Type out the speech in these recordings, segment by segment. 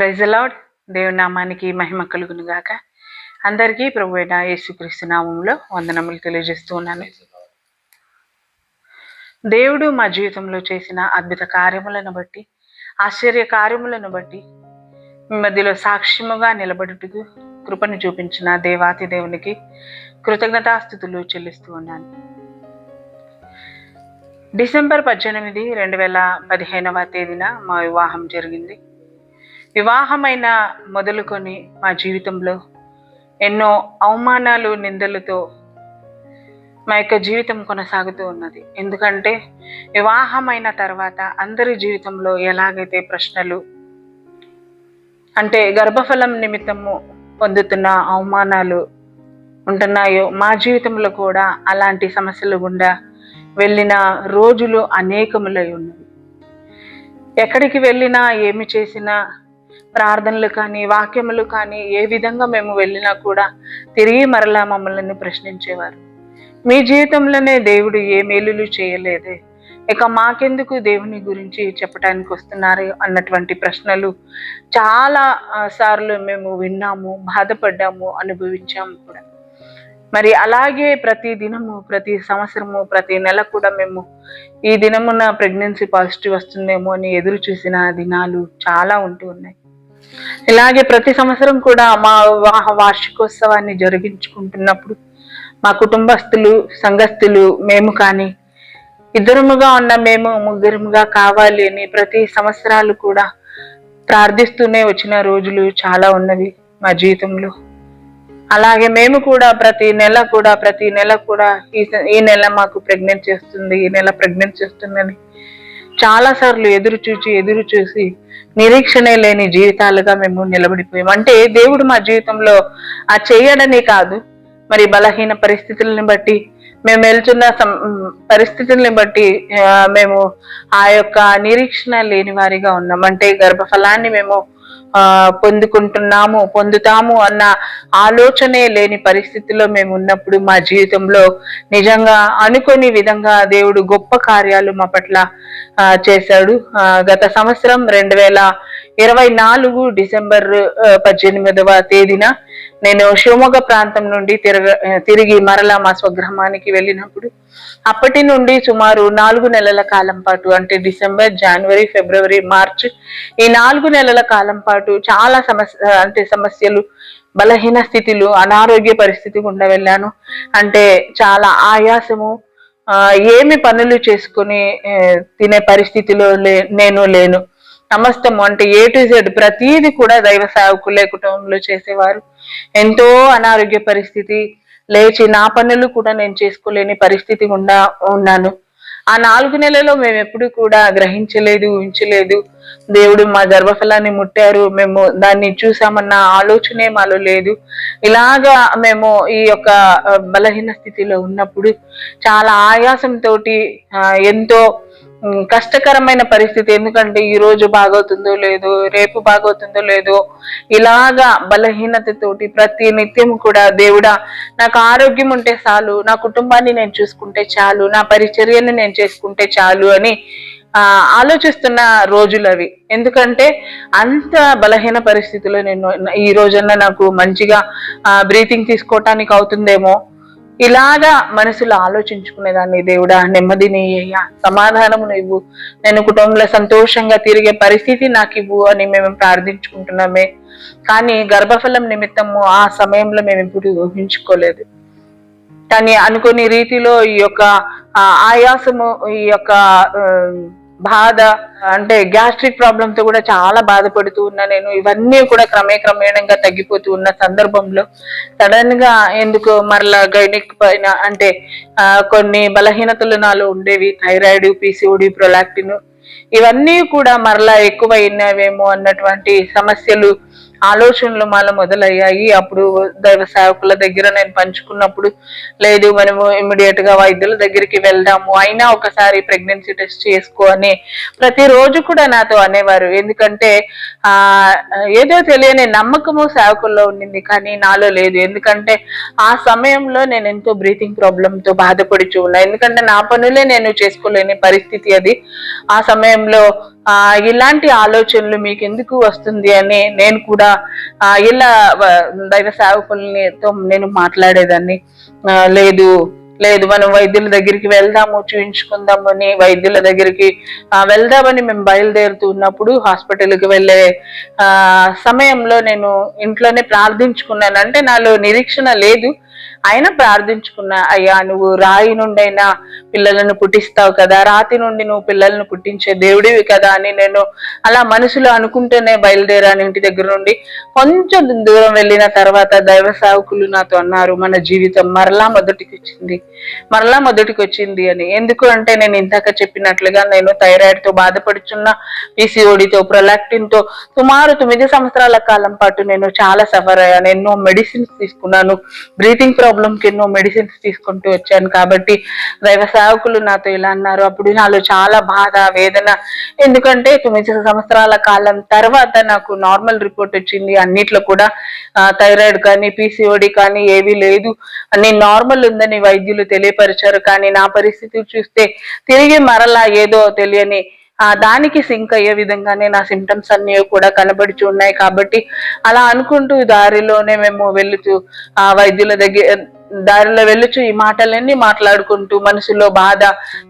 Praise the lord. దేవుని నామానికి మహిమ కలుగును గాక. అందరికీ ప్రభువైన యేసుక్రీస్తు నామములో వందనములు తెలియజేస్తూ ఉన్నాను. దేవుడు మా జీవితంలో చేసిన అద్భుత కార్యములను బట్టి, ఆశ్చర్య కార్యములను బట్టి మీ మధ్యలో సాక్ష్యముగా నిలబడుటకు కృపను చూపించిన దేవాతి దేవునికి కృతజ్ఞతాస్తుతులు చెల్లిస్తూ ఉన్నాను. డిసెంబర్ 18, 2015వ తేదీన మా వివాహం జరిగింది. వివాహమైన మొదలుకొని మా జీవితంలో ఎన్నో అవమానాలు, నిందలతో మా యొక్క జీవితం కొనసాగుతూ ఉన్నది. ఎందుకంటే వివాహమైన తర్వాత అందరి జీవితంలో ఎలాగైతే ప్రశ్నలు అంటే గర్భఫలం నిమిత్తము పొందుతున్న అవమానాలు ఉంటున్నాయో, మా జీవితంలో కూడా అలాంటి సమస్యలు గుండా వెళ్ళిన రోజులు అనేకములై ఉన్నవి. ఎక్కడికి వెళ్ళినా, ఏమి చేసినా, ప్రార్థనలు కానీ, వాక్యములు కానీ, ఏ విధంగా మేము వెళ్ళినా కూడా తిరిగి మరలా మమ్మల్ని ప్రశ్నించేవారు. మీ జీవితంలోనే దేవుడు ఏ మేలులు చేయలేదే, ఇక మాకెందుకు దేవుని గురించి చెప్పడానికి వస్తున్నారు అన్నటువంటి ప్రశ్నలు చాలా సార్లు మేము విన్నాము, బాధపడ్డాము, అనుభవించాము కూడా. మరి అలాగే ప్రతి దినము, ప్రతి సంవత్సరము, ప్రతి నెల కూడా మేము ఈ దినమున ప్రెగ్నెన్సీ పాజిటివ్ వస్తుందేమో అని ఎదురు చూసిన దినాలు చాలా ఉంటూ ఉన్నాయి. ఇలాగే ప్రతి సంవత్సరం కూడా మా వివాహ వార్షికోత్సవాన్ని జరిగించుకుంటున్నప్పుడు మా కుటుంబస్తులు, సంఘస్థులు, మేము కానీ ఇద్దరముగా ఉన్న మేము ముగ్గురముగా కావాలి అని ప్రతి సంవత్సరాలు కూడా ప్రార్థిస్తూనే వచ్చిన రోజులు చాలా ఉన్నవి మా జీవితంలో. అలాగే మేము కూడా ప్రతి నెల కూడా ఈ నెల మాకు ప్రెగ్నెన్సీ వస్తుంది, ఈ నెల ప్రెగ్నెన్సీ వస్తుందని చాలా సార్లు ఎదురు చూసి నిరీక్షణే లేని జీవితాలుగా మేము నిలబడిపోయాం. అంటే దేవుడు మా జీవితంలో ఆ చేయడని కాదు, మరి బలహీన పరిస్థితులను బట్టి, మేము వెళ్తున్న పరిస్థితుల్ని బట్టి మేము ఆ యొక్క నిరీక్షణ లేని వారిగా ఉన్నాం. అంటే గర్భఫలాన్ని మేము పొందుతాము అన్న ఆలోచనే లేని పరిస్థితిలో మేము ఉన్నప్పుడు మా జీవితంలో నిజంగా అనుకోని విధంగా దేవుడు గొప్ప కార్యాలు మా పట్ల చేశాడు. గత సంవత్సరం 2024 డిసెంబర్ 18వ తేదీన నేను శివమొగ్గ ప్రాంతం నుండి తిరిగి మరలా మా స్వగ్రామానికి వెళ్ళినప్పుడు అప్పటి నుండి సుమారు 4 నెలల కాలం పాటు, అంటే డిసెంబర్, జనవరి, ఫిబ్రవరి, మార్చ్, ఈ 4 నెలల కాలం పాటు చాలా సమస్యలు, బలహీన స్థితిలు, అనారోగ్య పరిస్థితి గుండా వెళ్ళాను. అంటే చాలా ఆయాసము, ఏమి పనులు చేసుకుని తినే పరిస్థితిలో నేను లేను. సమస్తము అంటే A to Z ప్రతీది కూడా దైవ సేవకులే కుటుంబంలో చేసేవారు. ఎంతో అనారోగ్య పరిస్థితి, లేచి నా పనులు కూడా నేను చేసుకోలేని పరిస్థితి గుండా ఉన్నాను. ఆ 4 నెలల్లో మేము ఎప్పుడు కూడా గ్రహించలేదు, ఊహించలేదు దేవుడు మా గర్భఫలాన్ని ముట్టారు, మేము దాన్ని చూసామన్న ఆలోచనే మాలో లేదు. ఇలాగా మేము ఈ యొక్క బలహీన స్థితిలో ఉన్నప్పుడు చాలా ఆయాసంతో, ఎంతో కష్టకరమైన పరిస్థితి. ఎందుకంటే ఈ రోజు బాగవుతుందో లేదో, రేపు బాగవుతుందో లేదో, ఇలాగా బలహీనతతోటి ప్రతి నిత్యం కూడా దేవుడా నాకు ఆరోగ్యం ఉంటే చాలు, నా కుటుంబాన్ని నేను చూసుకుంటే చాలు, నా పరిచర్యను నేను చేసుకుంటే చాలు అని ఆలోచిస్తున్న రోజులు అవి. ఎందుకంటే అంత బలహీన పరిస్థితిలో నేను ఈ రోజన్నా నాకు మంచిగా బ్రీతింగ్ తీసుకోవటానికి అవుతుందేమో, ఇలాగా మనసులో ఆలోచించుకునేదాన్ని. దేవుడా నెమ్మదిని అయ్యా, సమాధానము ఇవ్వు, నేను కుటుంబంలో సంతోషంగా తిరిగే పరిస్థితి నాకు ఇవ్వు అని మేము ప్రార్థించుకుంటున్నామే. కానీ గర్భఫలం నిమిత్తము ఆ సమయంలో మేము ఇప్పుడు ఊహించుకోలేదు. కానీ అనుకునే రీతిలో ఈ యొక్క ఆయాసము, ఈ యొక్క బాధ, అంటే గ్యాస్ట్రిక్ ప్రాబ్లంతో కూడా చాలా బాధపడుతూ ఉన్నా నేను. ఇవన్నీ కూడా క్రమేణంగా తగ్గిపోతూ ఉన్న సందర్భంలో సడన్ గా ఎందుకు మరలా గైనిక్ పైన, అంటే కొన్ని బలహీనతలు నాలో ఉండేవి, థైరాయిడ్, PCOD, ప్రొలాక్టిన్, ఇవన్నీ కూడా మరలా ఎక్కువైనవేమో అన్నటువంటి సమస్యలు, ఆలోచనలు మాలో మొదలయ్యాయి. అప్పుడు దైవ సేవకుల దగ్గర నేను పంచుకున్నప్పుడు, లేదు మనము ఇమ్మీడియట్ గా వైద్యుల దగ్గరికి వెళ్దాము, అయినా ఒకసారి ప్రెగ్నెన్సీ టెస్ట్ చేసుకో అని ప్రతిరోజు కూడా నాతో అనేవారు. ఎందుకంటే ఏదో తెలియని నమ్మకము సేవకుల్లో ఉండింది, కానీ నాలో లేదు. ఎందుకంటే ఆ సమయంలో నేను ఎంతో బ్రీతింగ్ ప్రాబ్లంతో బాధపడుచు ఉన్నా. ఎందుకంటే నా పనులే నేను చేసుకోలేని పరిస్థితి అది. ఆ సమయంలో ఇలాంటి ఆలోచనలు మీకు ఎందుకు వస్తుంది అని నేను కూడా ఇలా దైవ సేవకులతో నేను మాట్లాడేదాన్ని. లేదు లేదు మనం వైద్యుల దగ్గరికి వెళ్దాము, చూయించుకుందాము అని వైద్యుల దగ్గరికి వెళ్దామని మేము బయలుదేరుతున్నప్పుడు హాస్పిటల్కి వెళ్ళే సమయంలో నేను ఇంట్లోనే ప్రార్థించుకున్నాను. అంటే నాలో నిరీక్షణ లేదు, ఆయన ప్రార్థించుకున్నా, అయ్యా నువ్వు రాయి నుండైనా పిల్లలను పుట్టిస్తావు కదా, రాతి నుండి నువ్వు పిల్లలను పుట్టించే దేవుడివి కదా అని నేను అలా మనసులో అనుకుంటూనే బయలుదేరాను. ఇంటి దగ్గర నుండి కొంచెం దూరం వెళ్ళిన తర్వాత దైవ సేవకులు నాతో అన్నారు, మన జీవితం మరలా మొదటికి వచ్చింది అని. ఎందుకు అంటే నేను ఇందాక చెప్పినట్లుగా నేను థైరాయిడ్ తో బాధపడుచున్న, పిసిఓడితో, ప్రొలాక్టిన్ తో సుమారు 9 సంవత్సరాల కాలం పాటు నేను చాలా సఫర్ అయ్యాను. ఎన్నో మెడిసిన్స్ తీసుకున్నాను, బ్రీతింగ్ ప్రాబ్లం కి ఎన్నో మెడిసిన్స్ తీసుకుంటూ వచ్చాను. కాబట్టి దైవ సేవకులు నాతో ఇలా అన్నారు. అప్పుడు నాలో చాలా బాధ, వేదన. ఎందుకంటే 9 సంవత్సరాల కాలం తర్వాత నాకు నార్మల్ రిపోర్ట్ వచ్చింది. అన్నిట్లో కూడా థైరాయిడ్ కానీ పిసిఓడి కానీ ఏవీ లేదు అని నార్మల్ ఉందని వైద్యులు తెలియపరిచారు. కానీ నా పరిస్థితి చూస్తే తిరిగి మరలా ఏదో తెలియని దానికి సింక్ అయ్యే విధంగానే నా సిమ్టమ్స్ అన్ని కూడా కనబడుచు ఉన్నాయి. కాబట్టి అలా అనుకుంటూ దారిలోనే మేము వెళుతూ వైద్యుల దారిలో వెళ్ళుచు ఈ మాటలన్నీ మాట్లాడుకుంటూ మనసులో బాధ,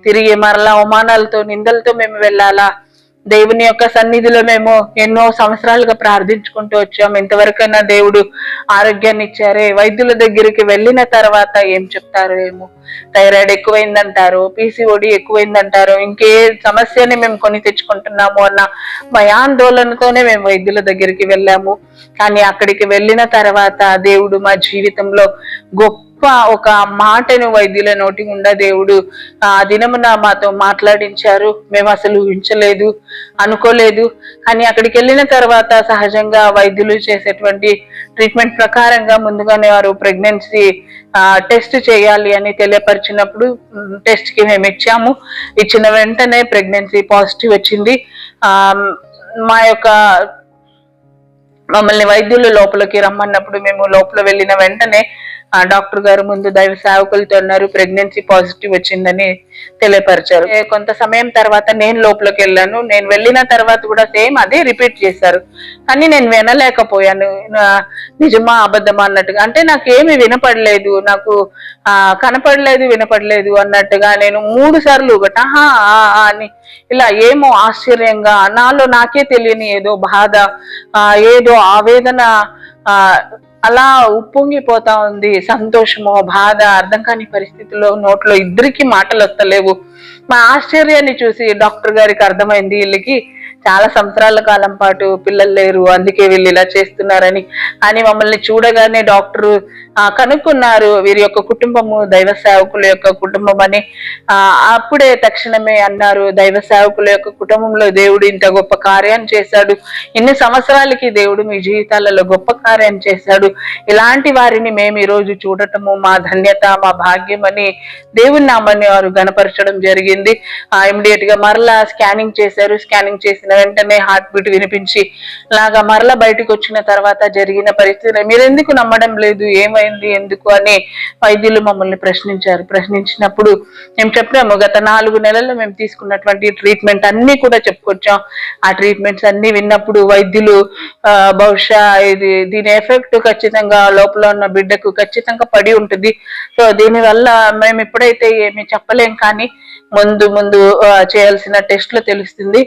తిరిగి మరలా అవమానాలతో, నిందలతో మేము వెళ్ళాలా, దేవుని యొక్క సన్నిధిలో మేము ఎన్నో సంవత్సరాలుగా ప్రార్థించుకుంటూ వచ్చాము, ఇంతవరకైనా దేవుడు ఆరోగ్యాన్ని ఇచ్చారే, వైద్యుల దగ్గరికి వెళ్ళిన తర్వాత ఏం చెప్తారో ఏమో, థైరాయిడ్ ఎక్కువైందంటారు, పిసిఓడి ఎక్కువైందంటారు, ఇంకే సమస్యని మేము కొని తెచ్చుకుంటున్నాము అన్న భయాందోళనతోనే మేము వైద్యుల దగ్గరికి వెళ్ళాము. కానీ అక్కడికి వెళ్ళిన తర్వాత దేవుడు మా జీవితంలో గొప్ప ఒక మాటను వైద్యుల నోటి గుండా దేవుడు దినమున మాతో మాట్లాడించారు. మేము అసలు ఊహించలేదు, అనుకోలేదు. కానీ అక్కడికి వెళ్ళిన తర్వాత సహజంగా వైద్యులు చేసేటువంటి ట్రీట్మెంట్ ప్రకారంగా ముందుగానే వారు ప్రెగ్నెన్సీ టెస్ట్ చేయాలి అని తెలియపరిచినప్పుడు టెస్ట్ కి మేము ఇచ్చిన వెంటనే ప్రెగ్నెన్సీ పాజిటివ్ వచ్చింది. మమ్మల్ని వైద్యులు లోపలికి రమ్మన్నప్పుడు మేము లోపల వెళ్ళిన వెంటనే డాక్టర్ గారు ముందు దైవ సేవకులతో అన్నారు, ప్రెగ్నెన్సీ పాజిటివ్ వచ్చిందని తెలియపరిచారు. కొంత సమయం తర్వాత నేను లోపలికి వెళ్ళాను. నేను వెళ్ళిన తర్వాత కూడా సేమ్ అదే రిపీట్ చేశారు. కానీ నేను వినలేకపోయాను, నిజమా అబద్ధమా అన్నట్టుగా. అంటే నాకేమి వినపడలేదు, నాకు కనపడలేదు, వినపడలేదు అన్నట్టుగా నేను 3 సార్లు ఒకటి అని ఇలా ఏమో ఆశ్చర్యంగా నాలో నాకే తెలియని ఏదో బాధ, ఏదో ఆవేదన అలా ఉప్పొంగిపోతా ఉంది. సంతోషమో బాధ అర్థం కాని పరిస్థితుల్లో నోట్లో ఇద్దరికి మాటలు వస్తలేవు. మా ఆశ్చర్యాన్ని చూసి డాక్టర్ గారికి అర్థమైంది, వీళ్ళకి చాలా సంవత్సరాల కాలం పాటు పిల్లలు లేరు, అందుకే వీళ్ళు ఇలా చేస్తున్నారని. అని మమ్మల్ని చూడగానే డాక్టర్ కనుక్కున్నారు, వీరి యొక్క కుటుంబము దైవ సేవకుల యొక్క కుటుంబం అని. అప్పుడే తక్షణమే అన్నారు, దైవ సేవకుల యొక్క కుటుంబంలో దేవుడు ఇంత గొప్ప కార్యం చేశాడు, ఇన్ని సంవత్సరాలకి దేవుడు మీ జీవితాలలో గొప్ప కార్యం చేశాడు, ఇలాంటి వారిని మేము ఈ రోజు చూడటము మా ధన్యత, మా భాగ్యం అని దేవుని నామాన్ని వారు గణపరచడం జరిగింది. ఇమ్మీడియట్ గా మరలా స్కానింగ్ చేశారు. స్కానింగ్ చేసిన వెంటనే హార్ట్ బీట్ వినిపించి లాగా మరలా బయటకు వచ్చిన తర్వాత జరిగిన పరిస్థితి, మీరు ఎందుకు నమ్మడం లేదు, ఏమైంది, ఎందుకు అని వైద్యులు మమ్మల్ని ప్రశ్నించినప్పుడు మేము చెప్పినాము, గత 4 నెలల్లో మేము తీసుకున్నటువంటి ట్రీట్మెంట్ అన్ని కూడా చెప్పుకొచ్చాం. ఆ ట్రీట్మెంట్స్ అన్ని విన్నప్పుడు వైద్యులు బహుశా దీని ఎఫెక్ట్ ఖచ్చితంగా లోపల ఉన్న బిడ్డకు ఖచ్చితంగా పడి ఉంటుంది, సో దీనివల్ల మేము ఇప్పుడైతే ఏమి చెప్పలేం, కానీ ముందు చేయాల్సిన టెస్ట్లు తెలుస్తుంది.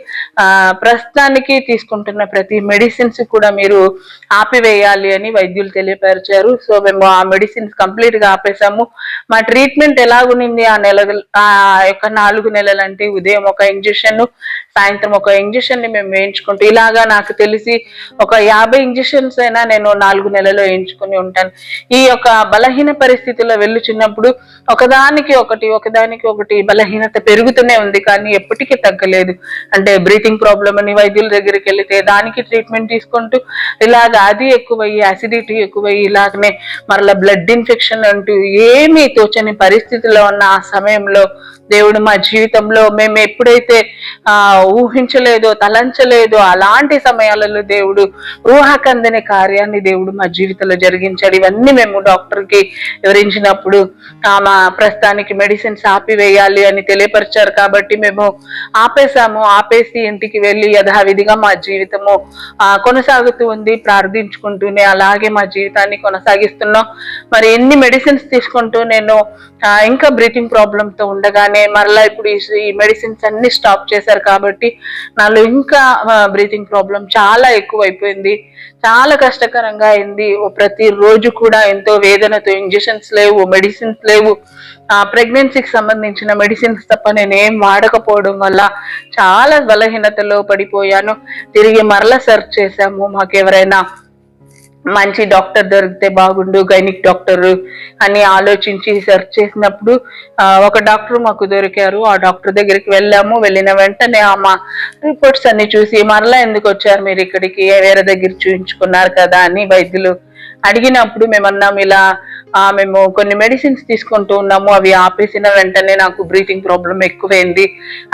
ప్రస్తుతానికి తీసుకుంటున్న ప్రతి మెడిసిన్స్ కూడా మీరు ఆపివేయాలి అని వైద్యులు తెలియపరిచారు. సో మేము ఆ మెడిసిన్స్ కంప్లీట్ గా ఆపేసాము. మా ట్రీట్మెంట్ ఎలాగునింది ఆ యొక్క 4 నెలలు అంటే ఉదయం ఒక ఇంజెక్షన్, సాయంత్రం ఒక ఇంజెక్షన్ ని మేము వేయించుకుంటూ, ఇలాగా నాకు తెలిసి ఒక 50 ఇంజెక్షన్స్ అయినా నేను 4 నెలలు వేయించుకుని ఉంటాను. ఈ యొక్క బలహీన పరిస్థితిలో వెళ్ళుచున్నప్పుడు ఒకదానికి ఒకటి బలహీనత పెరుగుతూనే ఉంది, కానీ ఎప్పటికీ తగ్గలేదు. అంటే బ్రీతింగ్ ప్రాబ్లం అని వైద్యుల దగ్గరికి వెళితే దానికి ట్రీట్మెంట్ తీసుకుంటూ ఇలాగ అది ఎక్కువయ్యి, యాసిడిటీ ఎక్కువయ్యి, ఇలాగనే మరలా బ్లడ్ ఇన్ఫెక్షన్ అంటూ ఏమీ తోచని పరిస్థితిలో ఉన్న ఆ సమయంలో దేవుడు మా జీవితంలో మేము ఎప్పుడైతే ఊహించలేదో, తలంచలేదో అలాంటి సమయాలలో దేవుడు ఊహకందని కార్యాన్ని దేవుడు మా జీవితంలో జరిగించాడు. ఇవన్నీ మేము డాక్టర్ కి వివరించినప్పుడు మా ప్రస్తుతానికి మెడిసిన్స్ ఆపివేయాలి అని తెలియపరిచారు కాబట్టి మేము ఆపేసి ఇంటికి వెళ్ళి యథావిధిగా మా జీవితము కొనసాగుతూ ఉంది. ప్రార్థించుకుంటూనే అలాగే మా జీవితాన్ని కొనసాగిస్తున్నాం. మరి ఎన్ని మెడిసిన్స్ తీసుకుంటూ నేను ఇంకా బ్రీతింగ్ ప్రాబ్లమ్ తో ఉండగానే మరలా ఇప్పుడు ఈ మెడిసిన్స్ అన్ని స్టాప్ చేశారు కాబట్టి నాలో ఇంకా బ్రీతింగ్ ప్రాబ్లం చాలా ఎక్కువ అయిపోయింది. చాలా కష్టకరంగా అయింది. ప్రతి రోజు కూడా ఎంతో వేదనతో, ఇంజెక్షన్స్ లేవు, మెడిసిన్స్ లేవు. ప్రెగ్నెన్సీకి సంబంధించిన మెడిసిన్స్ తప్ప నేనేం వాడకపోవడం వల్ల చాలా బలహీనతలో పడిపోయాను. తిరిగి మరలా సెర్చ్ చేశాము, మాకెవరైనా మంచి డాక్టర్ దొరికితే బాగుండు, గైనిక్ డాక్టర్ అని ఆలోచించి సెర్చ్ చేసినప్పుడు ఒక డాక్టర్ మాకు దొరికారు. ఆ డాక్టర్ దగ్గరికి వెళ్ళాము. వెళ్ళిన వెంటనే మా రిపోర్ట్స్ అన్ని చూసి మరలా ఎందుకు వచ్చారు మీరు ఇక్కడికి, వేరే దగ్గర చూపించుకున్నారు కదా అని వైద్యులు అడిగినప్పుడు మేమన్నాం ఇలా మేము కొన్ని మెడిసిన్స్ తీసుకుంటూ ఉన్నాము, అవి ఆపేసిన వెంటనే నాకు బ్రీతింగ్ ప్రాబ్లం ఎక్కువైంది,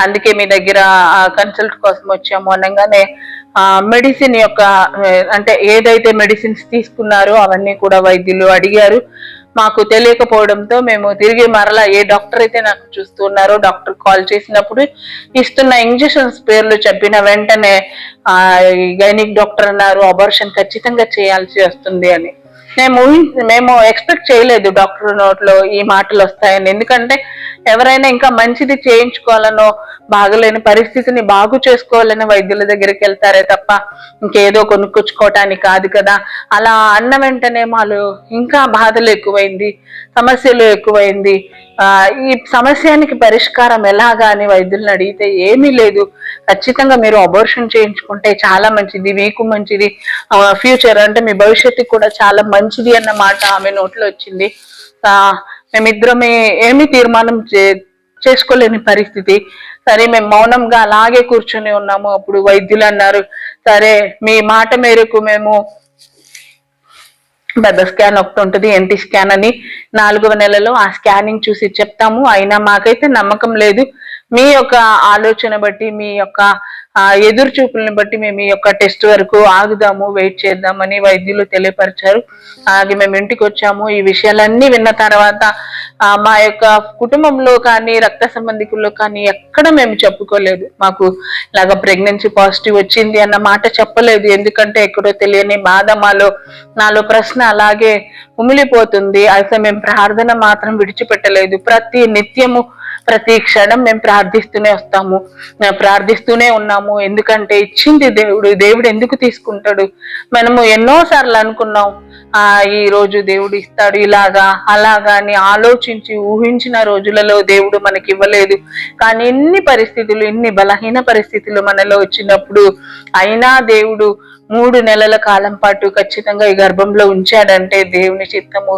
అందుకే మీ దగ్గర కన్సల్ట్ కోసం వచ్చాము అనగానే మెడిసిన్ యొక్క అంటే ఏదైతే మెడిసిన్స్ తీసుకున్నారో అవన్నీ కూడా వైద్యులు అడిగారు. మాకు తెలియకపోవడంతో మేము తిరిగి మరలా ఏ డాక్టర్ అయితే నాకు చూస్తున్నారో డాక్టర్ కాల్ చేసినప్పుడు ఇస్తున్న ఇంజెక్షన్స్ పేర్లు చెప్పిన వెంటనే గైనిక్ డాక్టర్ అన్నారు అబార్షన్ ఖచ్చితంగా చేయాల్సి వస్తుంది అని. మేము ఎక్స్పెక్ట్ చేయలేదు డాక్టర్ నోట్లో ఈ మాటలు వస్తాయని. ఎందుకంటే ఎవరైనా ఇంకా మంచిది చేయించుకోవాలనో, బాగలేని పరిస్థితిని బాగు చేసుకోవాలని వైద్యుల దగ్గరికి వెళ్తారే తప్ప ఇంకేదో కొనుక్కొచ్చుకోవటానికి కాదు కదా. అలా అన్న వెంటనే మాలో ఇంకా బాధలు ఎక్కువైంది, సమస్యలు ఎక్కువైంది. ఈ సమస్యానికి పరిష్కారం ఎలాగా అని వైద్యులను అడిగితే ఏమీ లేదు, ఖచ్చితంగా మీరు అబార్షన్ చేయించుకుంటే చాలా మంచిది, మీకు మంచిది, ఫ్యూచర్ అంటే మీ భవిష్యత్తుకి కూడా చాలా మంచిది అన్న మాట ఆమె నోట్లో వచ్చింది. మేమిద్దరమే ఏమీ తీర్మానం చేసుకోలేని పరిస్థితి. సరే మేము మౌనంగా అలాగే కూర్చొని ఉన్నాము. అప్పుడు వైద్యులు అన్నారు సరే మీ మాట మేరకు మేము పెద్ద స్కాన్ ఒకటి ఉంటుంది ఎన్టీ స్కాన్ అని, 4వ నెలలో ఆ స్కానింగ్ చూసి చెప్తాము. అయినా మాకైతే నమ్మకం లేదు, మీ యొక్క ఆలోచన బట్టి, మీ యొక్క ఎదురు చూపుల్ని బట్టి మేము ఈ యొక్క టెస్ట్ వరకు ఆగుదాము, వెయిట్ చేద్దామని వైద్యులు తెలియపరిచారు. అలాగే మేము ఇంటికి వచ్చాము. ఈ విషయాలన్నీ విన్న తర్వాత మా యొక్క కుటుంబంలో కానీ రక్త సంబంధికుల్లో కానీ ఎక్కడ మేము చెప్పుకోలేదు, మాకు ఇలాగ ప్రెగ్నెన్సీ పాజిటివ్ వచ్చింది అన్న మాట చెప్పలేదు. ఎందుకంటే ఎక్కడో తెలియని బాధ నాలో ప్రశ్న అలాగే ఉమిలిపోతుంది. అయితే మేము ప్రార్థన మాత్రం విడిచిపెట్టలేదు. ప్రతి నిత్యము ప్రతి క్షణం మేము ప్రార్థిస్తూనే ఉన్నాము. ఎందుకంటే ఇచ్చింది దేవుడు ఎందుకు తీసుకుంటాడు? మనము ఎన్నోసార్లు అనుకున్నాం ఈ రోజు దేవుడు ఇస్తాడు ఇలాగా అలాగా అని ఆలోచించి ఊహించిన రోజులలో దేవుడు మనకి ఇవ్వలేదు. కానీ ఇన్ని బలహీన పరిస్థితులు మనలో వచ్చినప్పుడు అయినా దేవుడు 3 నెలల కాలం పాటు ఖచ్చితంగా ఈ గర్భంలో ఉంచాడంటే దేవుని చిత్తము,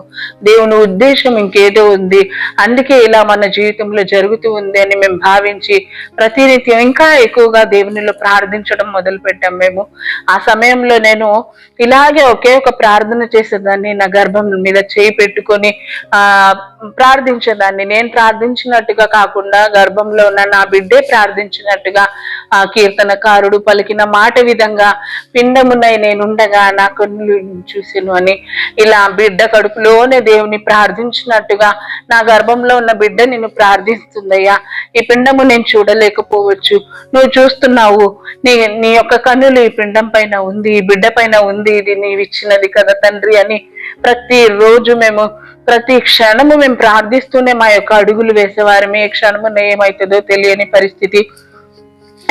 దేవుని ఉద్దేశం ఇంకేదో ఉంది. అందుకే ఇలా మన జీవితంలో జరుగుతూ ఉంది అని మేము భావించి ప్రతినిత్యం ఇంకా ఎక్కువగా దేవునిలో ప్రార్థించడం మొదలు పెట్టాం. మేము ఆ సమయంలో నేను ఇలాగే ఒకే ఒక ప్రార్థన చేసేదాన్ని, నా గర్భం మీద చేయి పెట్టుకొని ప్రార్థించేదాన్ని. నేను ప్రార్థించినట్టుగా కాకుండా గర్భంలో ఉన్న నా బిడ్డే ప్రార్థించినట్టుగా కీర్తనకారుడు పలికిన మాట విధంగా పిండమునై నేనుండగా నా కన్నులు చూసెను అని, ఇలా బిడ్డ కడుపులోనే దేవుని ప్రార్థించినట్టుగా నా గర్భంలో ఉన్న బిడ్డ నిన్ను ప్రార్థిస్తుందయ్యా. ఈ పిండము నేను చూడలేకపోవచ్చు, నువ్వు చూస్తున్నావు, నీ యొక్క కన్నులు ఈ పిండం పైన ఉంది, ఈ బిడ్డ పైన ఉంది, ఇది నీవు ఇచ్చినది కదా తండ్రి అని ప్రతిరోజు ప్రతి క్షణము మేము ప్రార్థిస్తూనే మా యొక్క అడుగులు వేసేవారమే. ఏ క్షణము ఏమవుతుందో తెలియని పరిస్థితి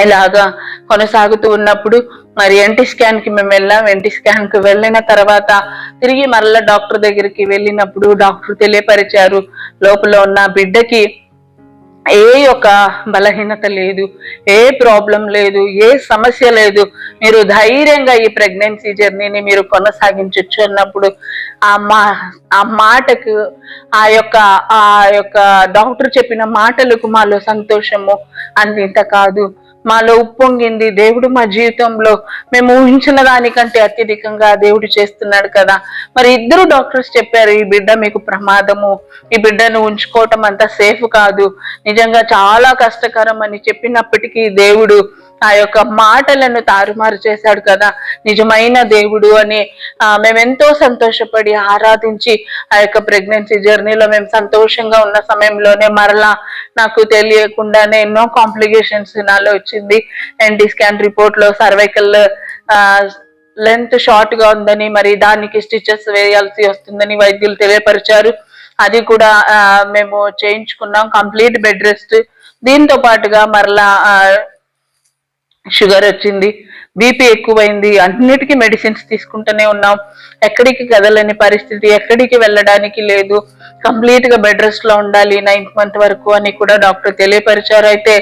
ఇలాగా కొనసాగుతూ ఉన్నప్పుడు మరి ఎన్టీ స్కాన్ కి మేము వెళ్ళాం. ఎన్టీ స్కాన్ కి వెళ్ళిన తర్వాత తిరిగి మరలా డాక్టర్ దగ్గరికి వెళ్ళినప్పుడు డాక్టర్ తెలియపరిచారు లోపల ఉన్న బిడ్డకి ఏ యొక్క బలహీనత లేదు, ఏ ప్రాబ్లం లేదు, ఏ సమస్య లేదు, మీరు ధైర్యంగా ఈ ప్రెగ్నెన్సీ జర్నీని మీరు కొనసాగించవచ్చు అన్నప్పుడు ఆ మాటకు ఆ యొక్క డాక్టర్ చెప్పిన మాటలకు మాలో సంతోషము అంత కాదు, మాలో ఉప్పొంగింది. దేవుడు మా జీవితంలో మేము ఊహించిన దానికంటే అత్యధికంగా దేవుడు చేస్తున్నాడు కదా. మరి 2 డాక్టర్స్ చెప్పారు ఈ బిడ్డ మీకు ప్రమాదము, ఈ బిడ్డను ఉంచుకోవటం అంత సేఫ్ కాదు, నిజంగా చాలా కష్టకరం అని చెప్పినప్పటికీ దేవుడు ఆ యొక్క మాటలను తారుమారు చేశాడు కదా నిజమైన దేవుడు అని మేమెంతో సంతోషపడి ఆరాధించి ఆ యొక్క ప్రెగ్నెన్సీ జర్నీలో మేము సంతోషంగా ఉన్న సమయంలోనే మరలా నాకు తెలియకుండానే ఎన్నో కాంప్లికేషన్స్ నాలో వచ్చింది. ఎన్టీ స్కాన్ రిపోర్ట్ లో సర్వైకల్ లెంత్ షార్ట్ గా ఉందని, మరి దానికి స్టిచెస్ వేయాల్సి వస్తుందని వైద్యులు తెలియపరిచారు. అది కూడా మేము చేయించుకున్నాం, కంప్లీట్ బెడ్ రెస్ట్. దీంతో పాటుగా మరలా షుగర్ వచ్చింది, బీపీ ఎక్కువైంది, అన్నిటికీ మెడిసిన్స్ తీసుకుంటూనే ఉన్నాం. ఎక్కడికి కదలని పరిస్థితి, ఎక్కడికి వెళ్ళడానికి లేదు, కంప్లీట్ గా బెడ్ రెస్ట్ లో ఉండాలి 9th మంత్ వరకు అని కూడా డాక్టర్ తెలియపరిచారు. అయితే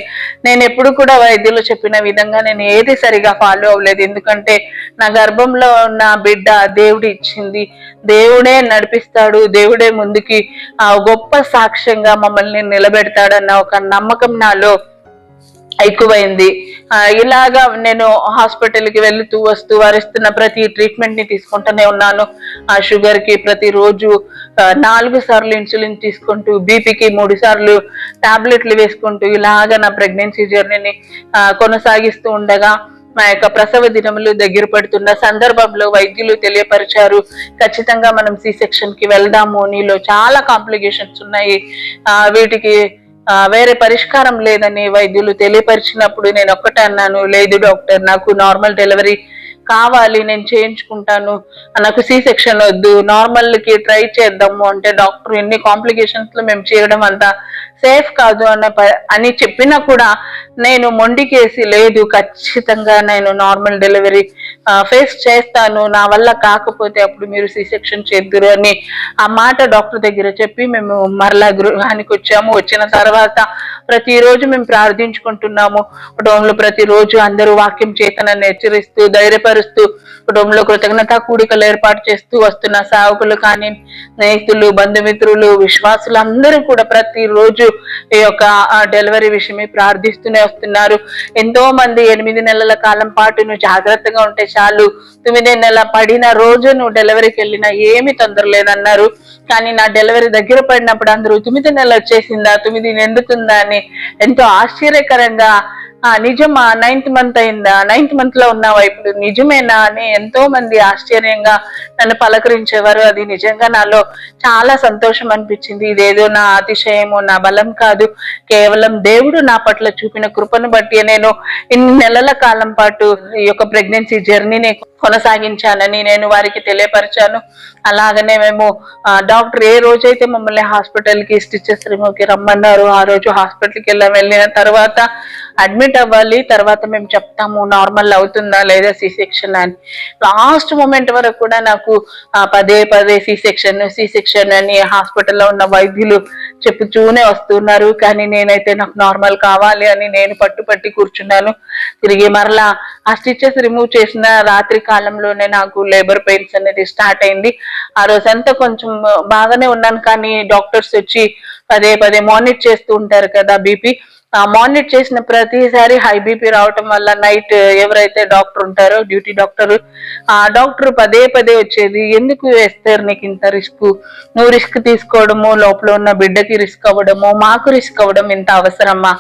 నేను ఎప్పుడు కూడా వైద్యులు చెప్పిన విధంగా నేను ఏది సరిగా ఫాలో అవ్వలేదు. ఎందుకంటే నా గర్భంలో ఉన్న బిడ్డ దేవుడు ఇచ్చింది, దేవుడే నడిపిస్తాడు, దేవుడే ముందుకి గొప్ప సాక్ష్యంగా మమ్మల్ని నిలబెడతాడన్న ఒక నమ్మకం నాలో ఎక్కువైంది. ఇలాగా నేను హాస్పిటల్కి వెళ్తూ వస్తూ వారిస్తున్న ప్రతి ట్రీట్మెంట్ ని తీసుకుంటూనే ఉన్నాను. ఆ షుగర్ కి ప్రతిరోజు 4 సార్లు ఇన్సులిన్ తీసుకుంటూ, బీపీకి 3 సార్లు టాబ్లెట్లు వేసుకుంటూ ఇలాగా నా ప్రెగ్నెన్సీ జర్నీని కొనసాగిస్తూ ఉండగా మా యొక్క ప్రసవ దినములు దగ్గర పడుతున్న సందర్భంలో వైద్యులు తెలియపరిచారు, ఖచ్చితంగా మనం సి సెక్షన్ కి వెళ్దాము, నీలో చాలా కాంప్లికేషన్స్ ఉన్నాయి, వీటికి వేరే పరిష్కారం లేదని వైద్యులు తెలియపరిచినప్పుడు నేను ఒక్కటే అన్నాను, లేదు డాక్టర్, నాకు నార్మల్ డెలివరీ కావాలి, నేను చేయించుకుంటాను, నాకు సి సెక్షన్ వద్దు, నార్మల్ కి ట్రై చేద్దాము అంటే డాక్టర్ ఎన్ని కాంప్లికేషన్స్ లో మేము చేయడం అంతా సేఫ్ కాదు అని చెప్పినా కూడా నేను మొండికేసి లేదు, ఖచ్చితంగా నేను నార్మల్ డెలివరీ ఫేస్ చేస్తాను, నా వల్ల కాకపోతే అప్పుడు మీరు సి సెక్షన్ చేద్దురు అని ఆ మాట డాక్టర్ దగ్గర చెప్పి మేము మరలా గృహానికి వచ్చాము. వచ్చిన తర్వాత ప్రతిరోజు మేము ప్రార్థించుకుంటున్నాము. కుటుంబంలో ప్రతిరోజు అందరూ వాక్యం చేతనని హెచ్చరిస్తూ ధైర్యపరుస్తూ కుటుంబంలో కృతజ్ఞతా కూడికలు ఏర్పాటు చేస్తూ వస్తున్న సేవకులు కానీ, స్నేహితులు, బంధుమిత్రులు, విశ్వాసులు అందరూ కూడా ప్రతిరోజు ఈ యొక్క డెలివరీ విషయమై ప్రార్థిస్తూనే వస్తున్నారు. ఎంతో మంది 8 నెలల కాలం పాటు నువ్వు జాగ్రత్తగా ఉంటే చాలు, 9 నెలల పడిన రోజు నువ్వు డెలివరీకి వెళ్ళినా ఏమి తొందర లేదన్నారు. కానీ నా డెలివరీ దగ్గర పడినప్పుడు అందరూ 9 నెలలు వచ్చేసిందా, 9 నిండుతుందా అని ఎంతో ఆశ్చర్యకరంగా నిజమా 9th మంత్ అయిందా, 9th మంత్ లో ఉన్నావా ఇప్పుడు, నిజమేనా అని ఎంతో మంది ఆశ్చర్యంగా నన్ను పలకరించేవారు. అది నిజంగా నాలో చాలా సంతోషం అనిపించింది. ఇదేదో నా అతిశయమో నా బలం కాదు, కేవలం దేవుడు నా పట్ల చూపిన కృపను బట్టి నేను ఇన్ని నెలల కాలం పాటు ఈ యొక్క ప్రెగ్నెన్సీ జర్నీని కొనసాగించానని నేను వారికి తెలియపరిచాను. అలాగనే మేము డాక్టర్ ఏ రోజైతే మమ్మల్ని హాస్పిటల్ కి స్టిచెస్ రిమూవ్ కి రమ్మన్నారు ఆ రోజు హాస్పిటల్కి వెళ్ళిన తర్వాత అడ్మిట్ అవ్వాలి, తర్వాత మేము చెప్తాము నార్మల్ అవుతుందా లేదా సి సెక్షన్ అని. లాస్ట్ మూమెంట్ వరకు కూడా నాకు పదే సి సెక్షన్ అని హాస్పిటల్లో ఉన్న వైద్యులు చెప్పుతూనే వస్తున్నారు. కానీ నేనైతే నాకు నార్మల్ కావాలి అని నేను పట్టుపట్టి కూర్చున్నాను. తిరిగి మరలా ఆ స్టిచెస్ రిమూవ్ చేసిన రాత్రి కాలంలోనే నాకు లేబర్ పెయిన్స్ అనేది స్టార్ట్ అయింది. ఆ రోజంతా కొంచెం బాగానే ఉన్నాను, కానీ డాక్టర్స్ వచ్చి పదే మానిటర్ చేస్తూ ఉంటారు కదా బీపీ. మానిటర్ చేసిన ప్రతిసారి హై బీపీ రావటం వల్ల నైట్ ఎవరైతే డాక్టర్ ఉంటారో డ్యూటీ డాక్టర్, ఆ డాక్టర్ పదే వచ్చేది, ఎందుకు వేస్తారు నీకు ఇంత రిస్క్, నువ్వు రిస్క్ తీసుకోవడము, లోపల ఉన్న బిడ్డకి రిస్క్ అవ్వడము, మాకు రిస్క్ అవ్వడం ఇంత అవసరమా,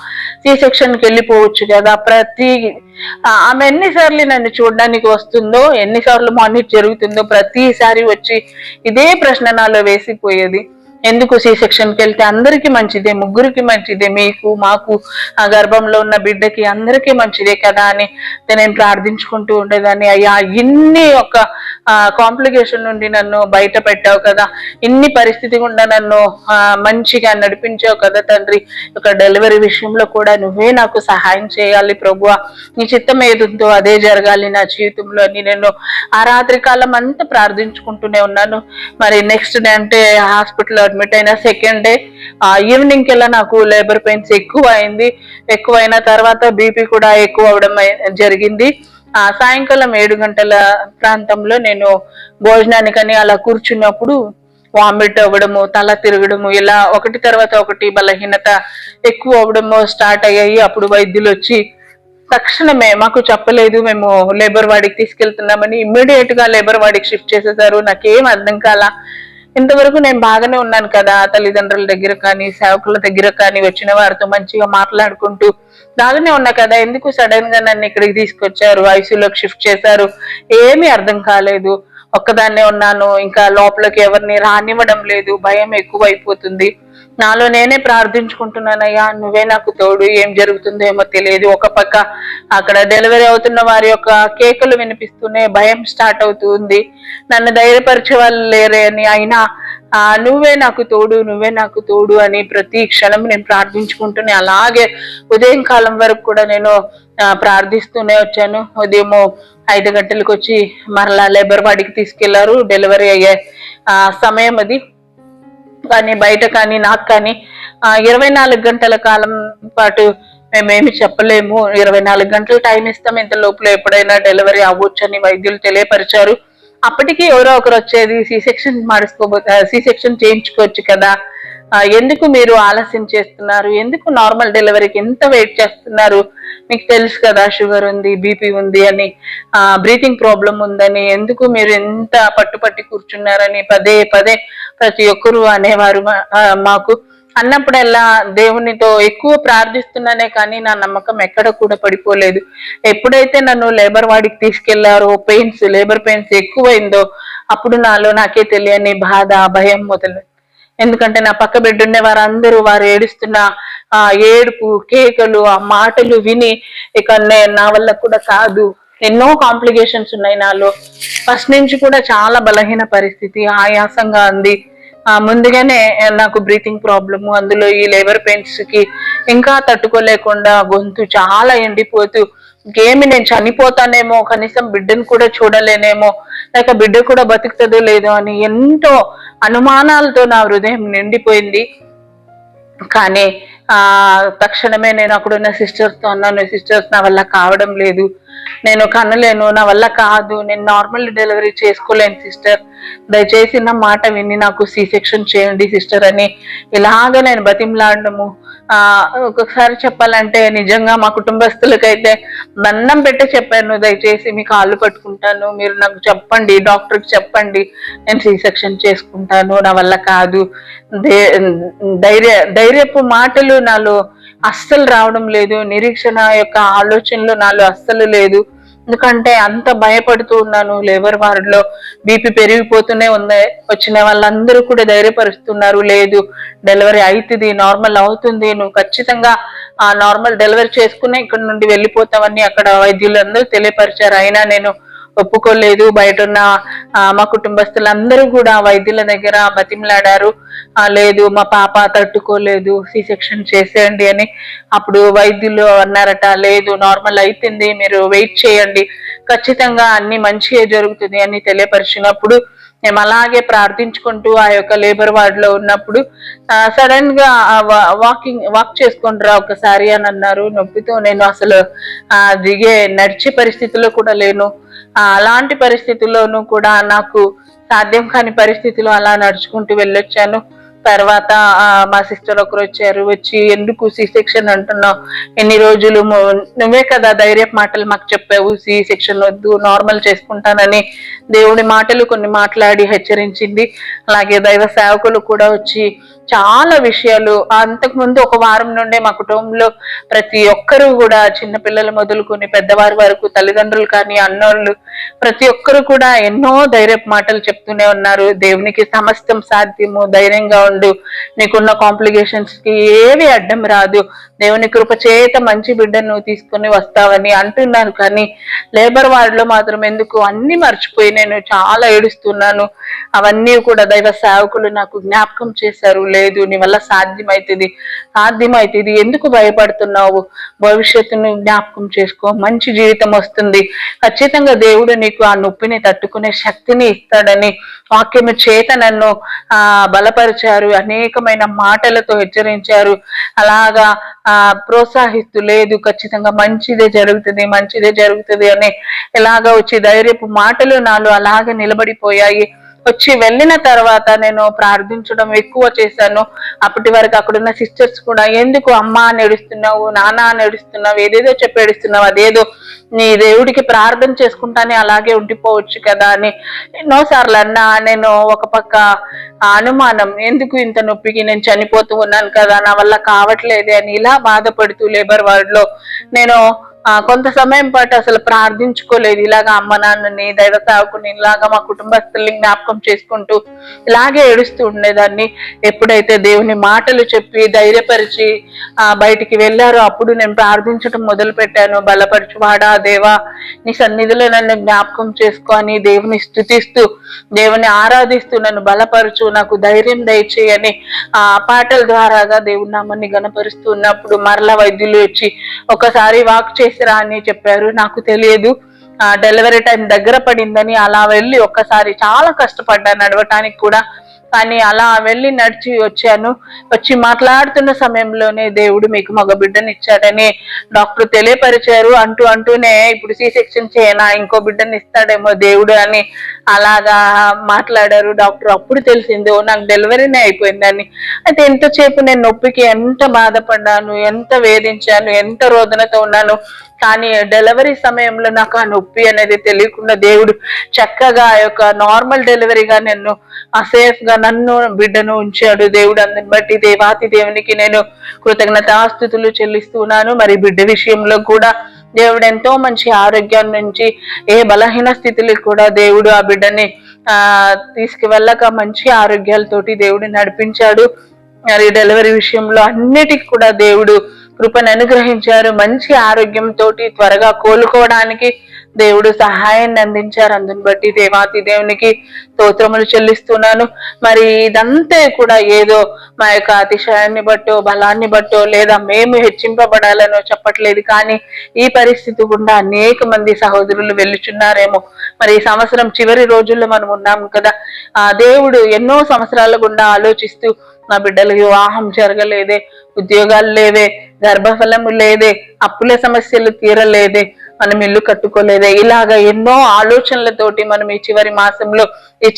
సి సెక్షన్ కి వెళ్ళిపోవచ్చు కదా. ఆమె ఎన్నిసార్లు నన్ను చూడడానికి వస్తుందో, ఎన్నిసార్లు మానిటర్ జరుగుతుందో ప్రతిసారి వచ్చి ఇదే ప్రశ్న నాలో వేసిపోయేది, ఎందుకు సి సెక్షన్ కి వెళ్తే అందరికీ మంచిదే, ముగ్గురికి మంచిదే, మీకు మాకు ఆ గర్భంలో ఉన్న బిడ్డకి అందరికీ మంచిదే కదా అని నేను ప్రార్థించుకుంటూ ఉండేదాన్ని. అయ్యా, ఇన్ని ఒక కాంప్లికేషన్ నుండి నన్ను బయట పెట్టావు కదా, ఇన్ని పరిస్థితి గుండా నన్ను మంచిగా నడిపించావు కదా తండ్రి, ఒక డెలివరీ విషయంలో కూడా నువ్వే నాకు సహాయం చేయాలి ప్రభువా, నీ చిత్తం ఏదుందో అదే జరగాలి నా జీవితంలో అని నేను ఆ రాత్రి కాలం అంతా ప్రార్థించుకుంటూనే ఉన్నాను. మరి నెక్స్ట్ డే అంటే హాస్పిటల్ అడ్మిట్ అయిన సెకండ్ డే ఈవినింగ్ కెల్లా నాకు లేబర్ పెయిన్స్ ఎక్కువైన తర్వాత బీపీ కూడా ఎక్కువ అవడం జరిగింది. సాయంకాలం 7 గంటల ప్రాంతంలో నేను భోజనానికని అలా కూర్చున్నప్పుడు వామిట్ అవ్వడము, తల తిరగడము, ఇలా ఒకటి తర్వాత ఒకటి బలహీనత ఎక్కువ అవ్వడము స్టార్ట్ అయ్యాయి. అప్పుడు వైద్యులు వచ్చి తక్షణమే, మాకు చెప్పలేదు, మేము లేబర్ వాడికి తీసుకెళ్తున్నామని ఇమ్మీడియట్ గా లేబర్ వాడికి షిఫ్ట్ చేసేసారు. నాకేం అర్థం కాల, ఇంతవరకు నేను బాగానే ఉన్నాను కదా, తల్లిదండ్రుల దగ్గర కానీ సేవకుల దగ్గర కానీ వచ్చిన వారితో మంచిగా మాట్లాడుకుంటూ బాగానే ఉన్నా కదా, ఎందుకు సడన్ గా నన్ను ఇక్కడికి తీసుకొచ్చారు, ఐసీయూలోకి షిఫ్ట్ చేశారు, ఏమీ అర్థం కాలేదు. ఒక్కదాన్నే ఉన్నాను, ఇంకా లోపలికి ఎవరిని రానివ్వడం లేదు, భయం ఎక్కువ అయిపోతుంది. నాలో నేనే ప్రార్థించుకుంటున్నానయ్యా, నువ్వే నాకు తోడు, ఏం జరుగుతుందో ఏమో తెలియదు. ఒక పక్క అక్కడ డెలివరీ అవుతున్న వారి యొక్క కేకలు వినిపిస్తూనే భయం స్టార్ట్ అవుతుంది. నన్ను ధైర్యపరిచే వాళ్ళు లేరే అని, అయినా నువ్వే నాకు తోడు, నువ్వే నాకు తోడు అని ప్రతి క్షణం నేను ప్రార్థించుకుంటూనే అలాగే ఉదయం కాలం వరకు కూడా నేను ప్రార్థిస్తూనే వచ్చాను. ఉదయం 5 గంటలకు వచ్చి మరలా లేబర్ వాడికి తీసుకెళ్లారు. డెలివరీ అయ్యే సమయం అది. కానీ బయట కానీ నాకు కానీ 24 గంటల కాలం పాటు మేమేమి చెప్పలేము. 24 గంటలు టైం ఇస్తాం, ఇంత లోపల ఎప్పుడైనా డెలివరీ అవ్వచ్చు అని వైద్యులు తెలియపరిచారు. అప్పటికి ఎవరో ఒకరు వచ్చేది, సి సెక్షన్ చేయించుకోవచ్చు కదా, ఎందుకు మీరు ఆలస్యం చేస్తున్నారు, ఎందుకు నార్మల్ డెలివరీకి ఎంత వెయిట్ చేస్తున్నారు, మీకు తెలుసు కదా షుగర్ ఉంది, బీపీ ఉంది అని, బ్రీతింగ్ ప్రాబ్లం ఉందని, ఎందుకు మీరు ఎంత పట్టుపట్టి కూర్చున్నారని పదే పదే ప్రతి ఒక్కరు అనేవారు. మాకు అన్నప్పుడల్లా దేవునితో ఎక్కువ ప్రార్థిస్తున్నానే కానీ నా నమ్మకం ఎక్కడ కూడా పడిపోలేదు. ఎప్పుడైతే నన్ను లేబర్ వాడికి తీసుకెళ్లారో, లేబర్ పెయిన్స్ ఎక్కువైందో, అప్పుడు నాలో నాకే తెలియని బాధ, భయం మొదలు. ఎందుకంటే నా పక్క బిడ్డుండే వారందరూ వారు ఏడుస్తున్న ఆ ఏడుపు, కేకలు, ఆ మాటలు విని ఇక నా వల్ల కూడా కాదు, ఎన్నో కాంప్లికేషన్స్ ఉన్నాయి నాలో. ఫస్ట్ నుంచి కూడా చాలా బలహీన పరిస్థితి, ఆయాసంగా ఉంది. ముందుగానే నాకు బ్రీతింగ్ ప్రాబ్లము, అందులో ఈ లేబర్ పెయిన్స్ కి ఇంకా తట్టుకోలేకుండా గొంతు చాలా ఎండిపోతూ, ఇంకేమి నేను చనిపోతానేమో, కనీసం బిడ్డను కూడా చూడలేనేమో, లేక బిడ్డ కూడా బతుకుతుందో లేదో అని ఎంతో అనుమానాలతో నా హృదయం నిండిపోయింది. కానీ తక్షణమే నేను అక్కడున్న సిస్టర్స్తో అన్నాను, సిస్టర్స్ నా వల్ల కావడం లేదు, నేను కనలేను, నా వల్ల కాదు, నేను నార్మల్ డెలివరీ చేసుకోలేను సిస్టర్, దయచేసి నా మాట విని నాకు సి సెక్షన్ చేయండి సిస్టర్ అని ఇలాగ నేను బతిమలాడము. ఒక్కొక్కసారి చెప్పాలంటే నిజంగా మా కుటుంబస్తులకైతే దండం పెట్టి చెప్పాను, దయచేసి మీ కాళ్ళు పట్టుకుంటాను, మీరు నాకు చెప్పండి, డాక్టర్కి చెప్పండి, నేను సి సెక్షన్ చేసుకుంటాను, నా వల్ల కాదు. ధైర్యపు మాటలు నాలో అస్సలు రావడం లేదు, నిరీక్షణ యొక్క ఆలోచనలు నాలో అస్సలు లేదు. ఎందుకంటే అంత భయపడుతూ ఉన్నాను. లేబర్ వార్డులో బీపీ పెరిగిపోతూనే ఉంది. వచ్చిన వాళ్ళందరూ కూడా ధైర్యపరుస్తున్నారు, లేదు డెలివరీ అవుతుంది, నార్మల్ అవుతుంది, నువ్వు ఖచ్చితంగా నార్మల్ డెలివరీ చేసుకునే ఇక్కడ నుండి వెళ్ళిపోతావని అక్కడ వైద్యులందరూ తెలియపరిచారు. అయినా నేను ఒప్పుకోలేదు. బయట ఉన్న మా కుటుంబస్తులందరూ కూడా వైద్యుల దగ్గర బతిమలాడారు, లేదు మా పాప తట్టుకోలేదు, సి సెక్షన్ చేసేయండి అని. అప్పుడు వైద్యులు అన్నారట, లేదు నార్మల్ అవుతుంది, మీరు వెయిట్ చేయండి, ఖచ్చితంగా అన్ని మంచిగా జరుగుతుంది అని తెలియపరిచినప్పుడు మేము అలాగే ప్రార్థించుకుంటూ ఆ యొక్క లేబర్ వార్డులో ఉన్నప్పుడు సడన్ గా వాక్ చేసుకొని రా ఒకసారి అని అన్నారు. నొప్పితో నేను అసలు నడిచే పరిస్థితిలో కూడా లేను. అలాంటి పరిస్థితుల్లోనూ కూడా నాకు సాధ్యం కాని పరిస్థితిలో అలా నడుచుకుంటూ వెళ్ళొచ్చాను. తర్వాత మా సిస్టర్ ఒకరు వచ్చారు, వచ్చి ఎందుకు సి సెక్షన్ అంటున్నావు, ఎన్ని రోజులు నువ్వే కదా ధైర్యపు మాటలు మాకు చెప్పావు, సి సెక్షన్ వద్దు, నార్మల్ చేసుకుంటానని దేవుడి మాటలు కొన్ని మాట్లాడి హెచ్చరించింది. అలాగే దైవ సేవకులు కూడా వచ్చి చాలా విషయాలు, అంతకుముందు ఒక వారం నుండే మా కుటుంబంలో ప్రతి ఒక్కరూ కూడా చిన్నపిల్లలు మొదలుకొని పెద్దవారి వరకు, తల్లిదండ్రులు కానీ అన్నోళ్ళు ప్రతి ఒక్కరు కూడా ఎన్నో ధైర్యపు మాటలు చెప్తూనే ఉన్నారు. దేవునికి సమస్తం సాధ్యము, ధైర్యంగా ఉండు, నీకున్న కాంప్లికేషన్స్ కి ఏవి అడ్డం రాదు, దేవుని కృప చేత మంచి బిడ్డను తీసుకొని వస్తావని అంటున్నాను. కానీ లేబర్ వార్డులో మాత్రం ఎందుకు అన్ని మర్చిపోయి నేను చాలా ఏడుస్తున్నాను. అవన్నీ కూడా దైవ సేవకులు నాకు జ్ఞాపకం చేశారు, లేదు నీ వల్ల సాధ్యమైతుంది, ఎందుకు భయపడుతున్నావు, భవిష్యత్తును జ్ఞాపకం చేసుకో, మంచి జీవితం వస్తుంది, ఖచ్చితంగా దేవుడు నీకు ఆ నొప్పిని తట్టుకునే శక్తిని ఇస్తాడని వాక్యము చేత నన్ను బలపరిచారు, అనేకమైన మాటలతో హెచ్చరించారు. అలాగా ప్రోత్సహిస్తూ, లేదు ఖచ్చితంగా మంచిదే జరుగుతుంది అని ఇలాగా వచ్చి ధైర్యపు మాటలు నాలో అలాగే నిలబడిపోయాయి. వచ్చి వెళ్ళిన తర్వాత నేను ప్రార్థించడం ఎక్కువ చేశాను. అప్పటి వరకు అక్కడున్న సిస్టర్స్ కూడా ఎందుకు అమ్మ అని ఏడుస్తున్నావు, నాన్న అని ఏడుస్తున్నావు, ఏదేదో చెప్పి ఏడుస్తున్నావు, అదేదో నీ దేవుడికి ప్రార్థన చేసుకుంటానే అలాగే ఉండిపోవచ్చు కదా అని ఎన్నోసార్లు అన్నా. నేను ఒక పక్క అనుమానం, ఎందుకు ఇంత నొప్పికి నేను చనిపోతూ ఉన్నాను కదా, నా వల్ల కావట్లేదే అని ఇలా బాధపడుతూ లేబర్ వార్డ్ లో నేను కొంత సమయం పాటు అసలు ప్రార్థించుకోలేదు. ఇలాగా అమ్మ నాన్నని, దైవ సేవకుని, ఇలాగా మా కుటుంబస్తుల్ని జ్ఞాపకం చేసుకుంటూ ఇలాగే ఏడుస్తూ ఉండేదాన్ని. ఎప్పుడైతే దేవుని మాటలు చెప్పి ధైర్యపరిచి బయటికి వెళ్ళారో అప్పుడు నేను ప్రార్థించడం మొదలు పెట్టాను. బలపరచువాడా దేవా, నీ సన్నిధిలో నన్ను జ్ఞాపకం చేసుకొని దేవుని స్తుతిస్తూ దేవుని ఆరాధిస్తూ నన్ను బలపరచు, నాకు ధైర్యం దయచేయని పాటల ద్వారాగా దేవుని నామాన్ని గణపరుస్తూ ఉన్నప్పుడు మరలా వైద్యులు వచ్చి ఒకసారి వాక్ చేసిరా అని చెప్పారు. నాకు తెలియదు, డెలివరీ టైం దగ్గర పడిందని అలా వెళ్ళి ఒక్కసారి చాలా కష్టపడ్డాను నడవటానికి కూడా. కానీ అలా వెళ్ళి నడిచి వచ్చాను. వచ్చి మాట్లాడుతున్న సమయంలోనే దేవుడు మీకు మగ బిడ్డని ఇచ్చాడని డాక్టర్ తెలియపరిచారు. అంటూనే ఇప్పుడు సి సెక్షన్ చేయనా, ఇంకో బిడ్డని ఇస్తాడేమో దేవుడు అని అలాగా మాట్లాడారు డాక్టర్. అప్పుడు తెలిసింది నాకు డెలివరీనే అయిపోయిందని. అయితే ఎంతసేపు నేను నొప్పికి ఎంత బాధపడ్డాను, ఎంత వేధించాను, ఎంత రోదనతో ఉన్నాను. కానీ డెలివరీ సమయంలో నాకు ఆ నొప్పి అనేది తెలియకుండా దేవుడు చక్కగా ఆ యొక్క నార్మల్ డెలివరీగా నేను సేఫ్ గా నన్ను బిడ్డను ఉంచాడు దేవుడు. అందుని బట్టి దేవాతి దేవునికి నేను కృతజ్ఞతాస్తుతులు చెల్లిస్తున్నాను. మరి బిడ్డ విషయంలో కూడా దేవుడు ఎంతో మంచి ఆరోగ్యాన్ని నుంచి ఏ బలహీన స్థితిలో కూడా దేవుడు ఆ బిడ్డని తీసుకువెళ్ళక మంచి ఆరోగ్యాలతోటి దేవుడు నడిపించాడు. మరి డెలివరీ విషయంలో అన్నిటికి కూడా దేవుడు కృపను అనుగ్రహించారు. మంచి ఆరోగ్యంతో త్వరగా కోలుకోవడానికి దేవుడు సహాయాన్ని అందించారు. అందుని బట్టి దేవాతి దేవునికి స్తోత్రములు చెల్లిస్తున్నాను. మరి ఇదంతా కూడా ఏదో మా యొక్క అతిశయాన్ని బట్టో బలాన్ని బట్టో లేదా మేము హెచ్చింపబడాలనో చెప్పట్లేదు. కానీ ఈ పరిస్థితి గుండా అనేక మంది సహోదరులు వెళ్ళుచున్నారేమో. మరి ఈ సంవత్సరం చివరి రోజుల్లో మనం ఉన్నాము కదా. దేవుడు ఎన్నో సంవత్సరాల గుండా ఆలోచిస్తూ నా బిడ్డలకి వివాహం జరగలేదే, ఉద్యోగాలు లేవే, గర్భఫలము లేదే, అప్పుల సమస్యలు తీరలేదే, మనం ఇల్లు కట్టుకోలేదే, ఇలాగా ఎన్నో ఆలోచనలతోటి మనం ఈ చివరి మాసంలో ఈ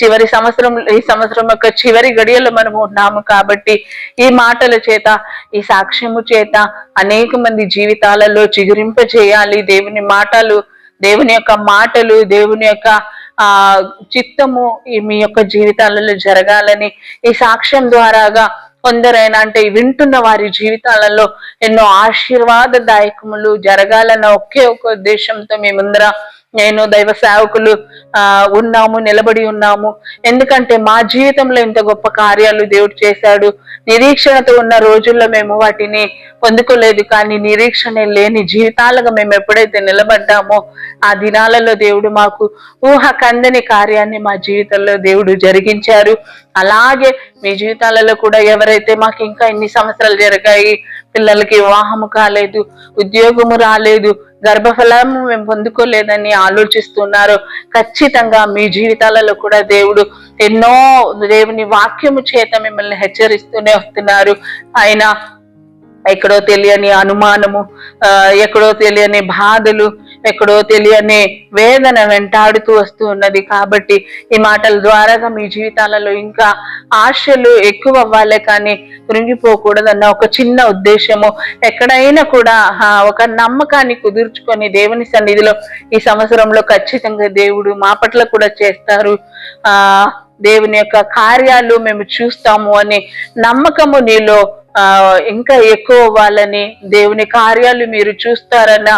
సంవత్సరం యొక్క చివరి గడియలో మనము ఉన్నాము. కాబట్టి ఈ మాటల చేత, ఈ సాక్ష్యము చేత అనేక మంది జీవితాలలో చిగురింప చేయాలి. దేవుని మాటలు, దేవుని యొక్క మాటలు, దేవుని యొక్క చిత్తము మీ యొక్క జీవితాలలో జరగాలని ఈ సాక్ష్యం ద్వారాగా కొందరైనా అంటే వింటున్న వారి జీవితాలలో ఎన్నో ఆశీర్వాదదాయకములు జరగాలన్న ఒకే ఒక ఉద్దేశంతో మేమందరం నేను దైవ సేవకులు నిలబడి ఉన్నాము. ఎందుకంటే మా జీవితంలో ఇంత గొప్ప కార్యాలు దేవుడు చేశాడు. నిరీక్షణతో ఉన్న రోజుల్లో మేము వాటిని పొందుకోలేదు. కానీ నిరీక్షణ లేని జీవితాలుగా మేము ఎప్పుడైతే నిలబడ్డామో ఆ దినాలలో దేవుడు మాకు ఊహ కందని కార్యాన్ని మా జీవితంలో దేవుడు జరిగించారు. అలాగే మీ జీవితాలలో కూడా ఎవరైతే మాకు ఇంకా ఇన్ని సంవత్సరాలు జరిగాయి, పిల్లలకి వివాహము కాలేదు, ఉద్యోగము రాలేదు, గర్భఫలము మేము పొందుకోలేదని ఆలోచిస్తున్నారు, ఖచ్చితంగా మీ జీవితాలలో కూడా దేవుడు ఎన్నో దేవుని వాక్యము చేత మిమ్మల్ని హెచ్చరిస్తూనే వస్తున్నారు. ఆయన ఎక్కడో తెలియని అనుమానము, ఎక్కడో తెలియని బాధలు, ఎక్కడో తెలియని వేదన వెంటాడుతూ వస్తూ ఉన్నది. కాబట్టి ఈ మాటల ద్వారాగా మీ జీవితాలలో ఇంకా ఆశలు ఎక్కువ అవ్వాలి కానీ కృంగిపోకూడదన్న ఒక చిన్న ఉద్దేశము. ఎక్కడైనా కూడా ఒక నమ్మకాన్ని కుదుర్చుకొని దేవుని సన్నిధిలో ఈ సంవత్సరంలో ఖచ్చితంగా దేవుడు మా పట్ల కూడా చేస్తారు, దేవుని యొక్క కార్యాలు మేము చూస్తాము అనే నమ్మకము నీలో ఇంకా ఎక్కువ అవ్వాలని, దేవుని కార్యాలు మీరు చూస్తారన్న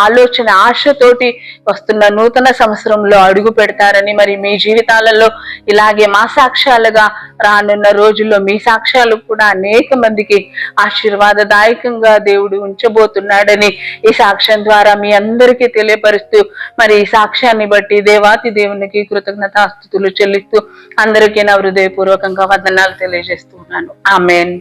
ఆలోచన ఆశతోటి వస్తున్న నూతన సంవత్సరంలో అడుగు పెడతారని, మరి మీ జీవితాలలో ఇలాగే మా సాక్ష్యాలుగా రానున్న రోజుల్లో మీ సాక్ష్యాలు కూడా అనేక మందికి ఆశీర్వాదదాయకంగా దేవుడు ఉంచబోతున్నాడని ఈ సాక్ష్యం ద్వారా మీ అందరికీ తెలియపరుస్తూ, మరి ఈ సాక్ష్యాన్ని బట్టి దేవాతి దేవునికి కృతజ్ఞతాస్తుతులు చెల్లిస్తూ అందరికీ నా హృదయపూర్వకంగా వందనాలు తెలియజేస్తున్నాను. ఆమేన్.